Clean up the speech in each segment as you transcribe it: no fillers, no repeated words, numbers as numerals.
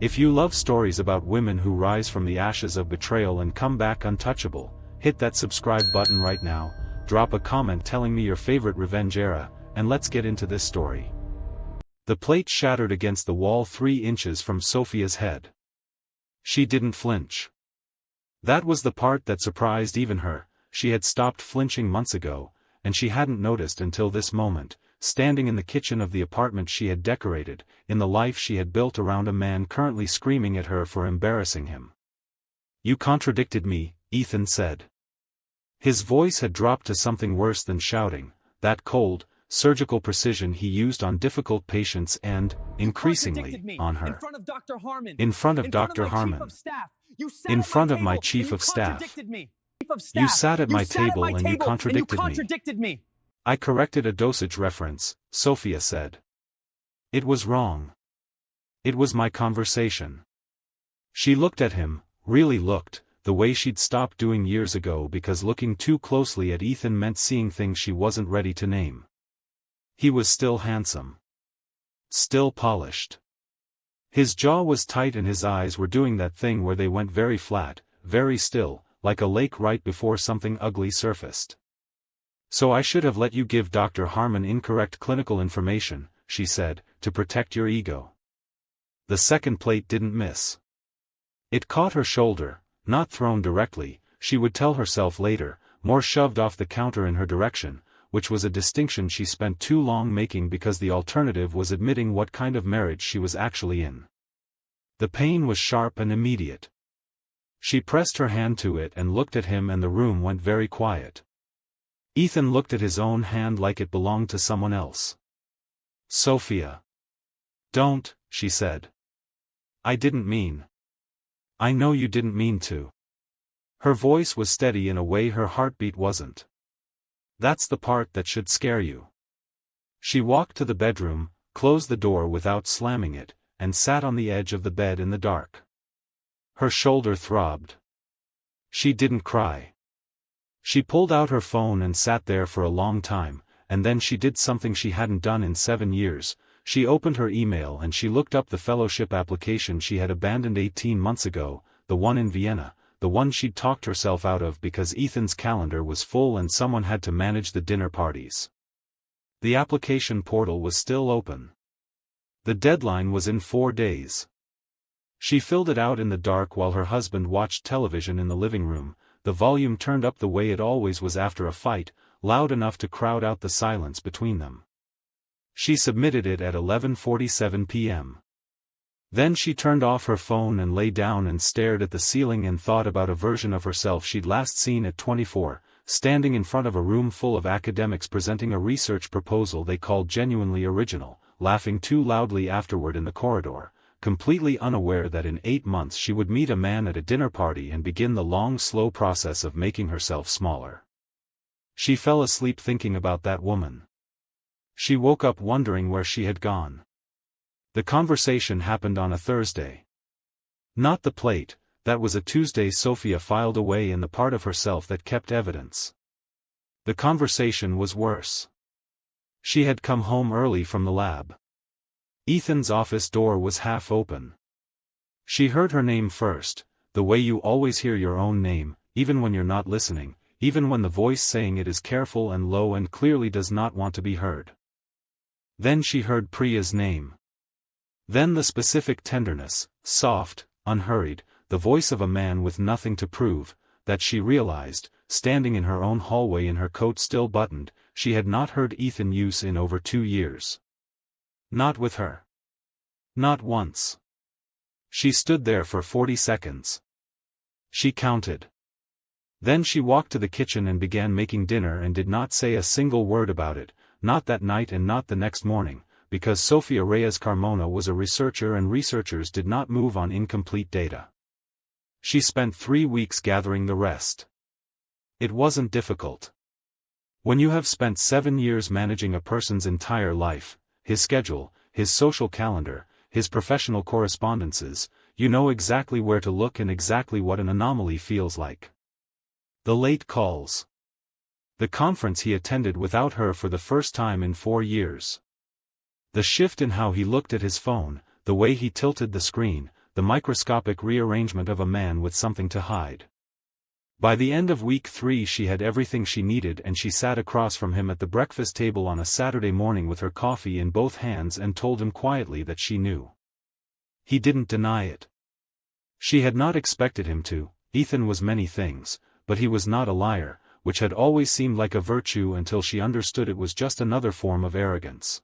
If you love stories about women who rise from the ashes of betrayal and come back untouchable, hit that subscribe button right now, drop a comment telling me your favorite revenge era, and let's get into this story. The plate shattered against the wall 3 inches from Sophia's head. She didn't flinch. That was the part that surprised even her. She had stopped flinching months ago, and she hadn't noticed until this moment, standing in the kitchen of the apartment she had decorated, in the life she had built around a man currently screaming at her for embarrassing him. "You contradicted me," Ethan said. His voice had dropped to something worse than shouting, that cold, surgical precision he used on difficult patients and, increasingly, on her. In front of Dr. Harmon. In front of Dr. Harmon. In front of my chief of staff. You sat at my table and you contradicted me. I corrected a dosage reference, Sophia said. It was wrong. It was my conversation. She looked at him, really looked, the way she'd stopped doing years ago because looking too closely at Ethan meant seeing things she wasn't ready to name. He was still handsome. Still polished. His jaw was tight and his eyes were doing that thing where they went very flat, very still, like a lake right before something ugly surfaced. "So I should have let you give Dr. Harmon incorrect clinical information," she said, "to protect your ego." The second plate didn't miss. It caught her shoulder, not thrown directly, she would tell herself later, more shoved off the counter in her direction, which was a distinction she spent too long making because the alternative was admitting what kind of marriage she was actually in. The pain was sharp and immediate. She pressed her hand to it and looked at him and the room went very quiet. Ethan looked at his own hand like it belonged to someone else. "Sophia. Don't," she said. "I didn't mean. I know you didn't mean to." Her voice was steady in a way her heartbeat wasn't. "That's the part that should scare you." She walked to the bedroom, closed the door without slamming it, and sat on the edge of the bed in the dark. Her shoulder throbbed. She didn't cry. She pulled out her phone and sat there for a long time, and then she did something she hadn't done in 7 years. She opened her email and she looked up the fellowship application she had abandoned 18 months ago, the one in Vienna, the one she'd talked herself out of because Ethan's calendar was full and someone had to manage the dinner parties. The application portal was still open. The deadline was in 4 days. She filled it out in the dark while her husband watched television in the living room, the volume turned up the way it always was after a fight, loud enough to crowd out the silence between them. She submitted it at 11:47 p.m. Then she turned off her phone and lay down and stared at the ceiling and thought about a version of herself she'd last seen at 24, standing in front of a room full of academics presenting a research proposal they called genuinely original, laughing too loudly afterward in the corridor, completely unaware that in 8 months she would meet a man at a dinner party and begin the long slow process of making herself smaller. She fell asleep thinking about that woman. She woke up wondering where she had gone. The conversation happened on a Thursday. Not the plate, that was a Tuesday Sophia filed away in the part of herself that kept evidence. The conversation was worse. She had come home early from the lab. Ethan's office door was half open. She heard her name first, the way you always hear your own name, even when you're not listening, even when the voice saying it is careful and low and clearly does not want to be heard. Then she heard Priya's name. Then the specific tenderness, soft, unhurried, the voice of a man with nothing to prove, that she realized, standing in her own hallway in her coat still buttoned, she had not heard Ethan use in over 2 years. Not with her. Not once. She stood there for 40 seconds. She counted. Then she walked to the kitchen and began making dinner and did not say a single word about it, not that night and not the next morning, because Sofía Reyes-Carmona was a researcher and researchers did not move on incomplete data. She spent 3 weeks gathering the rest. It wasn't difficult. When you have spent 7 years managing a person's entire life, his schedule, his social calendar, his professional correspondences, you know exactly where to look and exactly what an anomaly feels like. The late calls. The conference he attended without her for the first time in 4 years. The shift in how he looked at his phone, the way he tilted the screen, the microscopic rearrangement of a man with something to hide. By the end of week 3 she had everything she needed, and she sat across from him at the breakfast table on a Saturday morning with her coffee in both hands and told him quietly that she knew. He didn't deny it. She had not expected him to. Ethan was many things, but he was not a liar, which had always seemed like a virtue until she understood it was just another form of arrogance.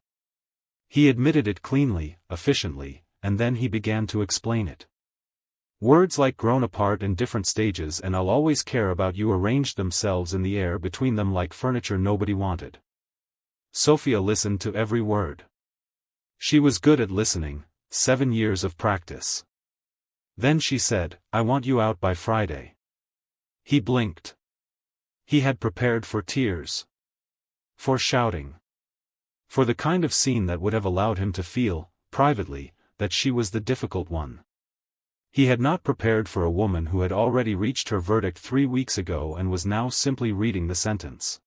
He admitted it cleanly, efficiently, and then he began to explain it. Words like grown apart in different stages and I'll always care about you arranged themselves in the air between them like furniture nobody wanted. Sofía listened to every word. She was good at listening, 7 years of practice. Then she said, I want you out by Friday. He blinked. He had prepared for tears. For shouting. For the kind of scene that would have allowed him to feel, privately, that she was the difficult one. He had not prepared for a woman who had already reached her verdict 3 weeks ago and was now simply reading the sentence.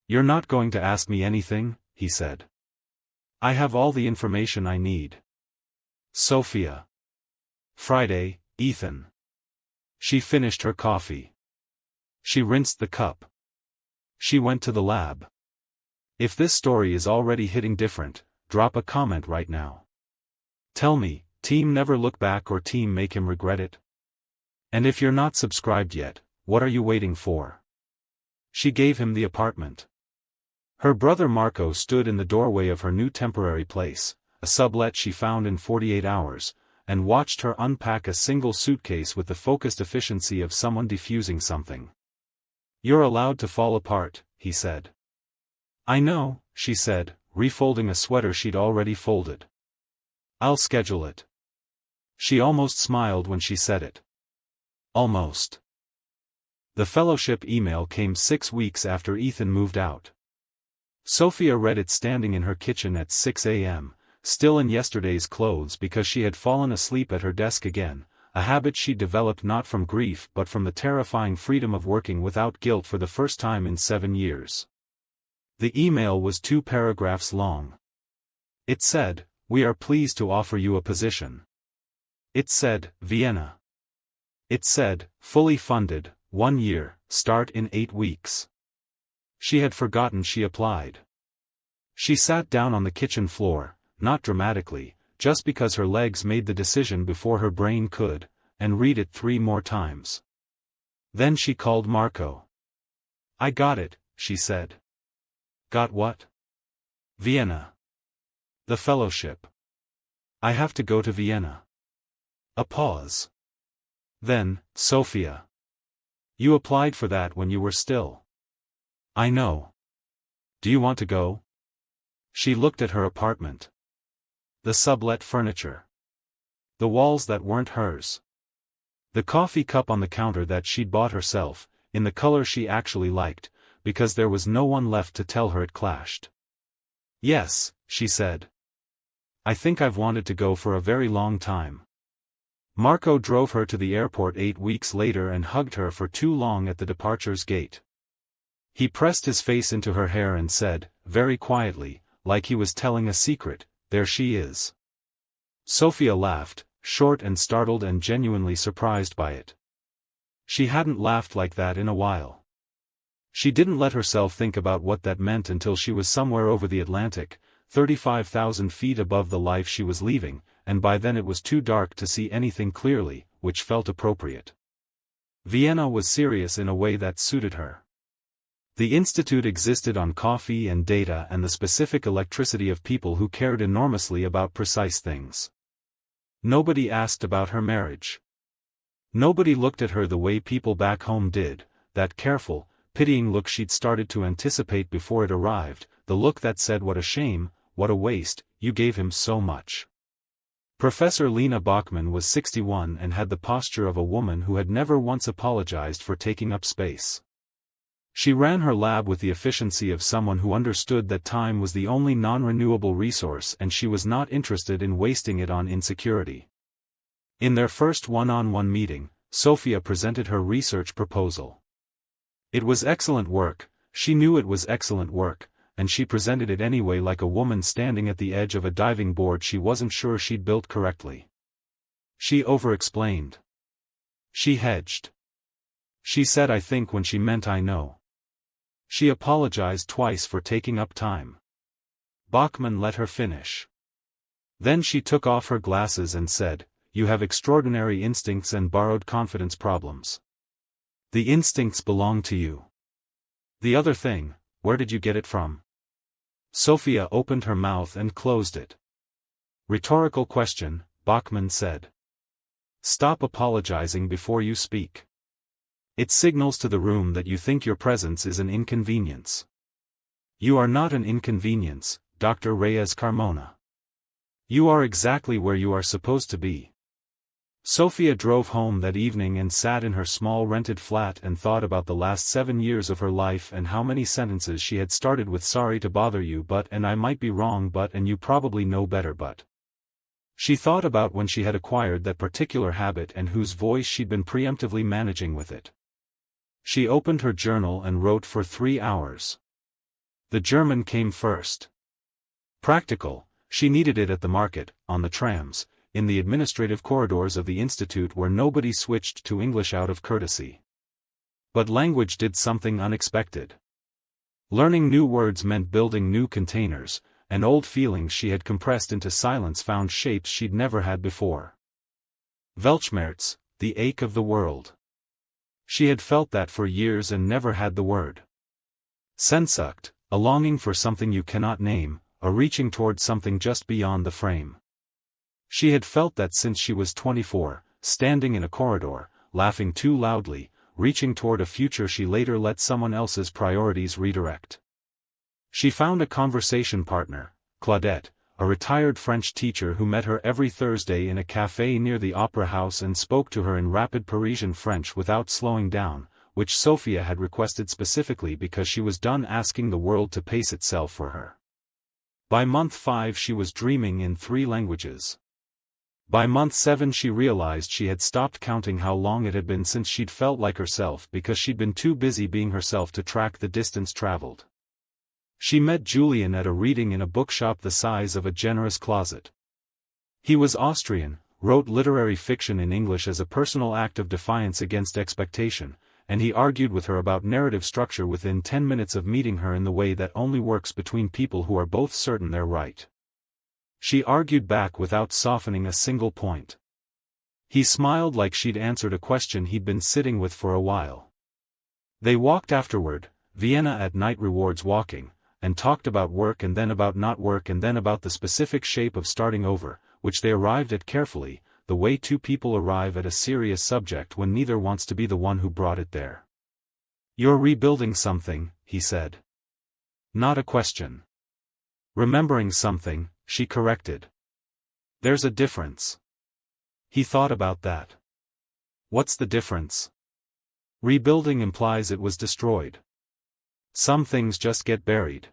You're not going to ask me anything, he said. I have all the information I need. Sofía. Friday, Ethan. She finished her coffee. She rinsed the cup. She went to the lab. If this story is already hitting different, drop a comment right now. Tell me, team never look back or team make him regret it? And if you're not subscribed yet, what are you waiting for? She gave him the apartment. Her brother Marco stood in the doorway of her new temporary place, a sublet she found in 48 hours, and watched her unpack a single suitcase with the focused efficiency of someone defusing something. You're allowed to fall apart, he said. I know, she said, refolding a sweater she'd already folded. I'll schedule it. She almost smiled when she said it. Almost. The fellowship email came 6 weeks after Ethan moved out. Sofía read it standing in her kitchen at 6 a.m., still in yesterday's clothes because she had fallen asleep at her desk again, a habit she developed not from grief but from the terrifying freedom of working without guilt for the first time in 7 years. The email was 2 paragraphs long. It said, we are pleased to offer you a position. It said, Vienna. It said, fully funded, 1 year, start in 8 weeks. She had forgotten she applied. She sat down on the kitchen floor, not dramatically, just because her legs made the decision before her brain could, and read it 3 more times. Then she called Marco. I got it, she said. Got what? Vienna. The fellowship. I have to go to Vienna. A pause. Then, Sofía. You applied for that when you were still. I know. Do you want to go? She looked at her apartment. The sublet furniture. The walls that weren't hers. The coffee cup on the counter that she'd bought herself, in the color she actually liked, because there was no one left to tell her it clashed. Yes, she said. I think I've wanted to go for a very long time. Marco drove her to the airport 8 weeks later and hugged her for too long at the departure's gate. He pressed his face into her hair and said, very quietly, like he was telling a secret, there she is. Sofía laughed, short and startled and genuinely surprised by it. She hadn't laughed like that in a while. She didn't let herself think about what that meant until she was somewhere over the Atlantic, 35,000 feet above the life she was leaving, and by then it was too dark to see anything clearly, which felt appropriate. Vienna was serious in a way that suited her. The institute existed on coffee and data and the specific electricity of people who cared enormously about precise things. Nobody asked about her marriage. Nobody looked at her the way people back home did, that careful, pitying look she'd started to anticipate before it arrived, the look that said what a shame, what a waste, you gave him so much. Professor Lena Bachmann was 61 and had the posture of a woman who had never once apologized for taking up space. She ran her lab with the efficiency of someone who understood that time was the only non-renewable resource and she was not interested in wasting it on insecurity. In their first one-on-one meeting, Sofía presented her research proposal. It was excellent work, she knew it was excellent work, and she presented it anyway like a woman standing at the edge of a diving board she wasn't sure she'd built correctly. She over-explained. She hedged. She said I think when she meant I know. She apologized twice for taking up time. Bachman let her finish. Then she took off her glasses and said, "You have extraordinary instincts and borrowed confidence problems. The instincts belong to you. The other thing, where did you get it from?" Sofía opened her mouth and closed it. "Rhetorical question," Bachman said. "Stop apologizing before you speak. It signals to the room that you think your presence is an inconvenience. You are not an inconvenience, Dr. Reyes-Carmona. You are exactly where you are supposed to be." Sofía drove home that evening and sat in her small rented flat and thought about the last 7 years of her life and how many sentences she had started with "sorry to bother you but" and "I might be wrong but" and "you probably know better but." She thought about when she had acquired that particular habit and whose voice she'd been preemptively managing with it. She opened her journal and wrote for 3 hours. The German came first. Practical, she needed it at the market, on the trams, in the administrative corridors of the institute where nobody switched to English out of courtesy. But language did something unexpected. Learning new words meant building new containers, and old feelings she had compressed into silence found shapes she'd never had before. Weltschmerz, the ache of the world. She had felt that for years and never had the word. Sehnsucht, a longing for something you cannot name, a reaching toward something just beyond the frame. She had felt that since she was 24, standing in a corridor, laughing too loudly, reaching toward a future she later let someone else's priorities redirect. She found a conversation partner, Claudette, a retired French teacher who met her every Thursday in a café near the Opera House and spoke to her in rapid Parisian French without slowing down, which Sofía had requested specifically because she was done asking the world to pace itself for her. By month 5 she was dreaming in 3 languages. By month 7 she realized she had stopped counting how long it had been since she'd felt like herself because she'd been too busy being herself to track the distance traveled. She met Julian at a reading in a bookshop the size of a generous closet. He was Austrian, wrote literary fiction in English as a personal act of defiance against expectation, and he argued with her about narrative structure within 10 minutes of meeting her in the way that only works between people who are both certain they're right. She argued back without softening a single point. He smiled like she'd answered a question he'd been sitting with for a while. They walked afterward, Vienna at night rewards walking, and talked about work and then about not work and then about the specific shape of starting over, which they arrived at carefully, the way 2 people arrive at a serious subject when neither wants to be the one who brought it there. "You're rebuilding something," he said. "Not a question." "Remembering something," she corrected. "There's a difference." He thought about that. "What's the difference?" "Rebuilding implies it was destroyed. Some things just get buried.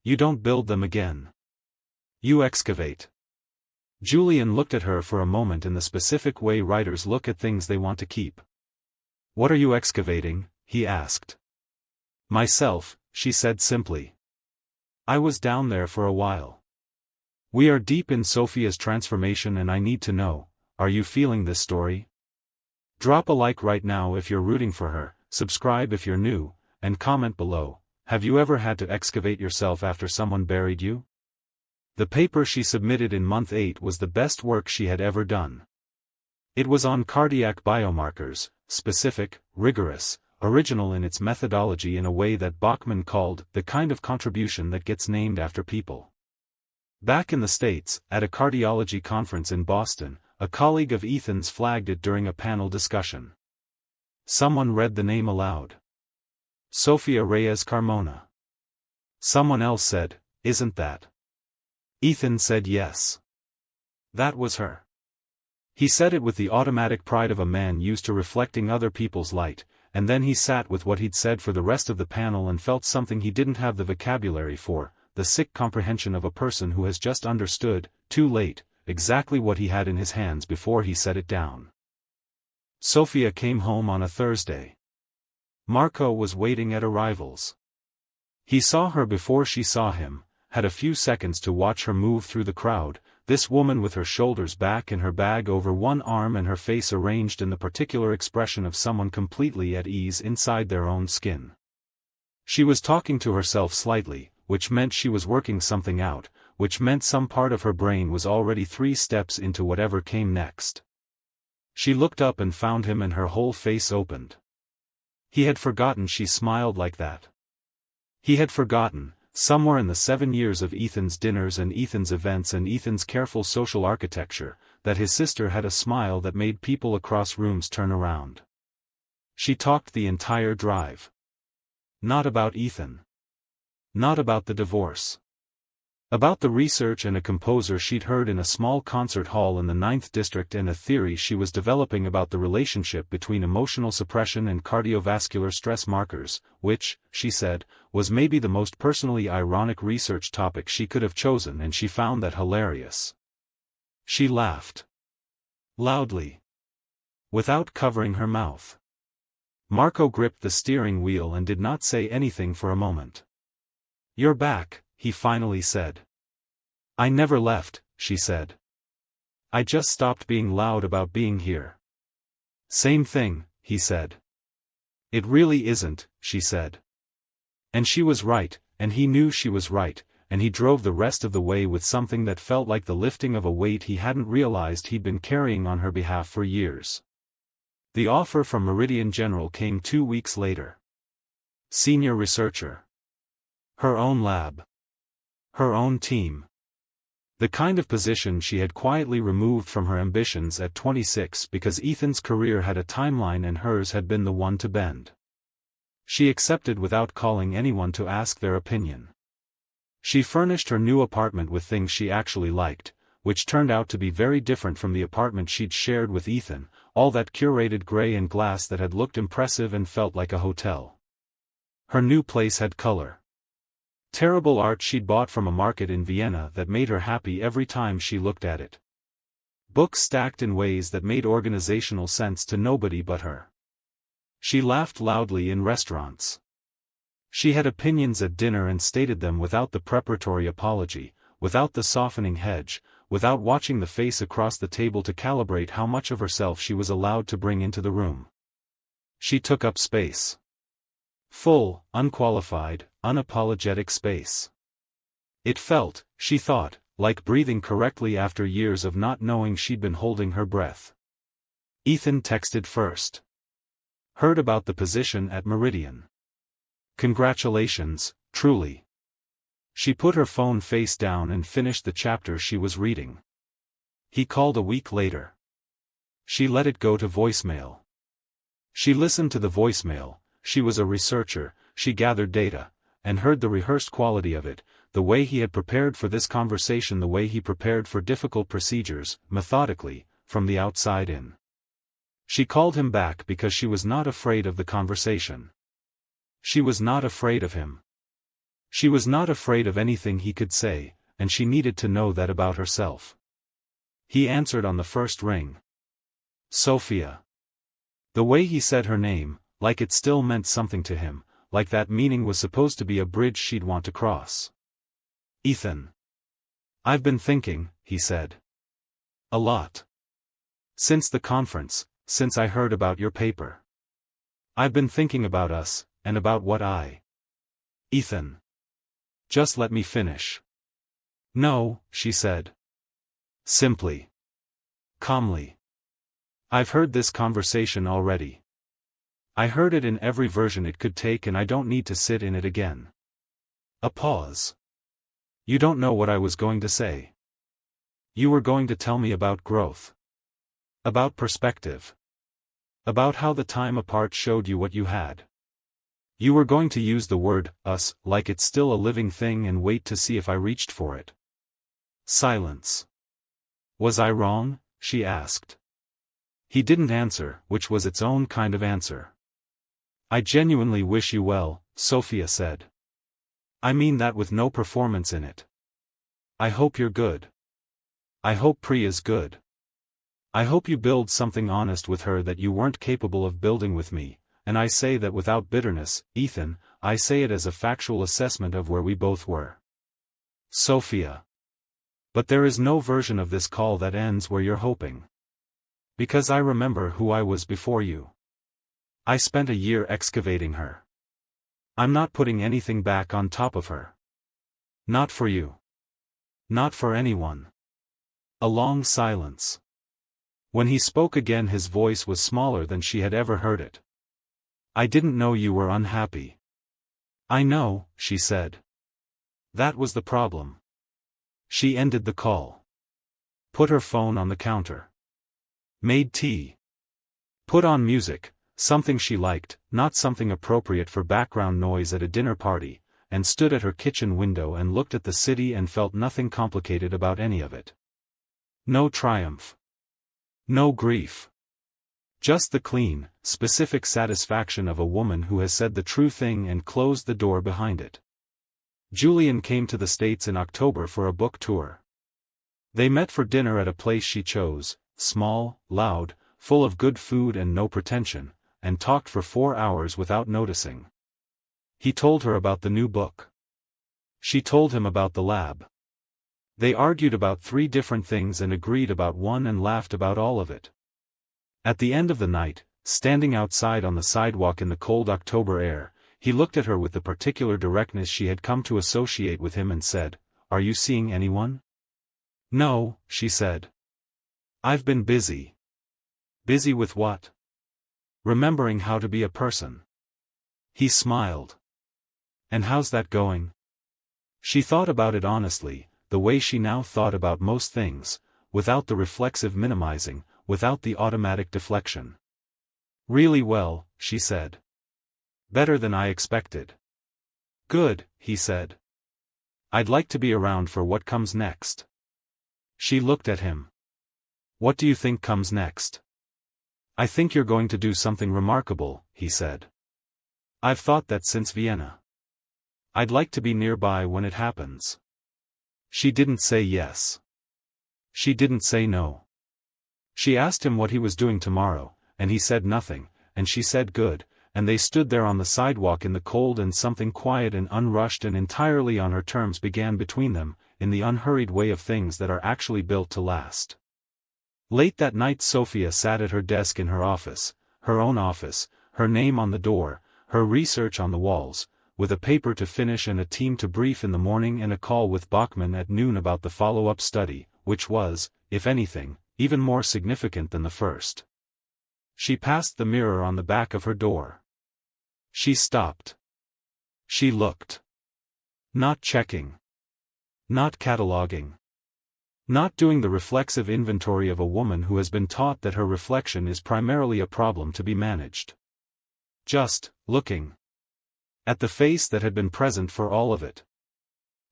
You don't build them again. You excavate." Julian looked at her for a moment in the specific way writers look at things they want to keep. "What are you excavating?" he asked. "Myself," she said simply. "I was down there for a while. We are deep in Sofía's transformation and I need to know, are you feeling this story? Drop a like right now if you're rooting for her, subscribe if you're new, and comment below, have you ever had to excavate yourself after someone buried you? The paper she submitted in month 8 was the best work she had ever done. It was on cardiac biomarkers, specific, rigorous, original in its methodology in a way that Bachman called the kind of contribution that gets named after people. Back in the States, at a cardiology conference in Boston, a colleague of Ethan's flagged it during a panel discussion. Someone read the name aloud. Sofía Reyes-Carmona. Someone else said, "Isn't that?" Ethan said yes. That was her. He said it with the automatic pride of a man used to reflecting other people's light, and then he sat with what he'd said for the rest of the panel and felt something he didn't have the vocabulary for, the sick comprehension of a person who has just understood, too late, exactly what he had in his hands before he set it down. Sofía came home on a Thursday. Marco was waiting at arrivals. He saw her before she saw him, had a few seconds to watch her move through the crowd, this woman with her shoulders back and her bag over one arm and her face arranged in the particular expression of someone completely at ease inside their own skin. She was talking to herself slightly, which meant she was working something out, which meant some part of her brain was already 3 steps into whatever came next. She looked up and found him and her whole face opened. He had forgotten she smiled like that. He had forgotten, somewhere in the 7 years of Ethan's dinners and Ethan's events and Ethan's careful social architecture, that his sister had a smile that made people across rooms turn around. She talked the entire drive. Not about Ethan. Not about the divorce. About the research and a composer she'd heard in a small concert hall in the 9th district and a theory she was developing about the relationship between emotional suppression and cardiovascular stress markers, which, she said, was maybe the most personally ironic research topic she could have chosen, and she found that hilarious. She laughed. Loudly. Without covering her mouth. Marco gripped the steering wheel and did not say anything for a moment. "You're back," he finally said. "I never left," she said. "I just stopped being loud about being here." "Same thing," he said. "It really isn't," she said. And she was right, and he knew she was right, and he drove the rest of the way with something that felt like the lifting of a weight he hadn't realized he'd been carrying on her behalf for years. The offer from Meridian General came 2 weeks later. Senior researcher. Her own lab. Her own team. The kind of position she had quietly removed from her ambitions at 26 because Ethan's career had a timeline and hers had been the one to bend. She accepted without calling anyone to ask their opinion. She furnished her new apartment with things she actually liked, which turned out to be very different from the apartment she'd shared with Ethan, all that curated gray and glass that had looked impressive and felt like a hotel. Her new place had color. Terrible art she'd bought from a market in Vienna that made her happy every time she looked at it. Books stacked in ways that made organizational sense to nobody but her. She laughed loudly in restaurants. She had opinions at dinner and stated them without the preparatory apology, without the softening hedge, without watching the face across the table to calibrate how much of herself she was allowed to bring into the room. She took up space. Full, unqualified, unapologetic space. It felt, she thought, like breathing correctly after years of not knowing she'd been holding her breath. Ethan texted first. Heard about the position at Meridian. Congratulations, truly. She put her phone face down and finished the chapter she was reading. He called a week later. She let it go to voicemail. She listened to the voicemail. She was a researcher, she gathered data, and heard the rehearsed quality of it, the way he had prepared for this conversation, the way he prepared for difficult procedures, methodically, from the outside in. She called him back because she was not afraid of the conversation. She was not afraid of him. She was not afraid of anything he could say, and she needed to know that about herself. He answered on the first ring. Sofía. The way he said her name, like it still meant something to him, like that meaning was supposed to be a bridge she'd want to cross. Ethan. I've been thinking, he said. A lot. Since the conference, since I heard about your paper. I've been thinking about us, and about what Ethan. Just let me finish. No, she said. Simply. Calmly. I've heard this conversation already. I heard it in every version it could take and I don't need to sit in it again. A pause. You don't know what I was going to say. You were going to tell me about growth. About perspective. About how the time apart showed you what you had. You were going to use the word, us, like it's still a living thing and wait to see if I reached for it. Silence. Was I wrong? She asked. He didn't answer, which was its own kind of answer. I genuinely wish you well, Sofía said. I mean that with no performance in it. I hope you're good. I hope Priya's good. I hope you build something honest with her that you weren't capable of building with me. And I say that without bitterness, Ethan, I say it as a factual assessment of where we both were. Sofía. But there is no version of this call that ends where you're hoping. Because I remember who I was before you. I spent a year excavating her. I'm not putting anything back on top of her. Not for you. Not for anyone. A long silence. When he spoke again, his voice was smaller than she had ever heard it. I didn't know you were unhappy. I know, she said. That was the problem. She ended the call. Put her phone on the counter. Made tea. Put on music, something she liked, not something appropriate for background noise at a dinner party, and stood at her kitchen window and looked at the city and felt nothing complicated about any of it. No triumph. No grief. Just the clean, specific satisfaction of a woman who has said the true thing and closed the door behind it. Julian came to the States in October for a book tour. They met for dinner at a place she chose, small, loud, full of good food and no pretension, and talked for 4 hours without noticing. He told her about the new book. She told him about the lab. They argued about 3 different things and agreed about one and laughed about all of it. At the end of the night, standing outside on the sidewalk in the cold October air, he looked at her with the particular directness she had come to associate with him and said, "Are you seeing anyone?" "No," she said. "I've been busy." "Busy with what?" "Remembering how to be a person." He smiled. "And how's that going?" She thought about it honestly, the way she now thought about most things, without the reflexive minimizing, without the automatic deflection. "Really well," she said. "Better than I expected." "Good," he said. "I'd like to be around for what comes next." She looked at him. "What do you think comes next?" "I think you're going to do something remarkable," he said. "I've thought that since Vienna. I'd like to be nearby when it happens." She didn't say yes. She didn't say no. She asked him what he was doing tomorrow, and he said nothing, and she said good, and they stood there on the sidewalk in the cold, and something quiet and unrushed and entirely on her terms began between them, in the unhurried way of things that are actually built to last. Late that night Sofía sat at her desk in her office, her own office, her name on the door, her research on the walls, with a paper to finish and a team to brief in the morning and a call with Bachmann at noon about the follow-up study, which was, if anything, even more significant than the first. She passed the mirror on the back of her door. She stopped. She looked. Not checking. Not cataloging. Not doing the reflexive inventory of a woman who has been taught that her reflection is primarily a problem to be managed. Just looking. At the face that had been present for all of it.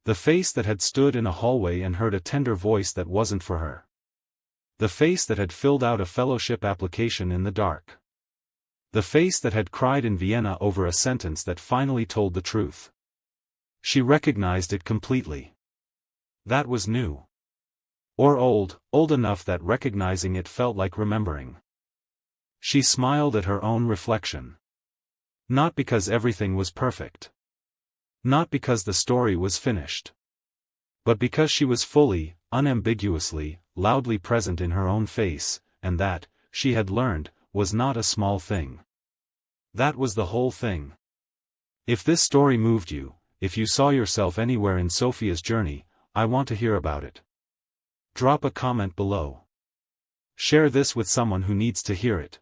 The face that had stood in a hallway and heard a tender voice that wasn't for her. The face that had filled out a fellowship application in the dark. The face that had cried in Vienna over a sentence that finally told the truth. She recognized it completely. That was new. Or old enough that recognizing it felt like remembering. She smiled at her own reflection. Not because everything was perfect. Not because the story was finished. But because she was fully, unambiguously, loudly present in her own face, and that, she had learned, was not a small thing. That was the whole thing. If this story moved you, if you saw yourself anywhere in Sofía's journey, I want to hear about it. Drop a comment below. Share this with someone who needs to hear it.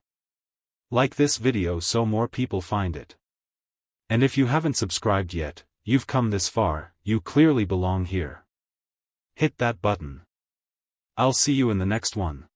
Like this video so more people find it. And if you haven't subscribed yet, you've come this far, you clearly belong here. Hit that button. I'll see you in the next one.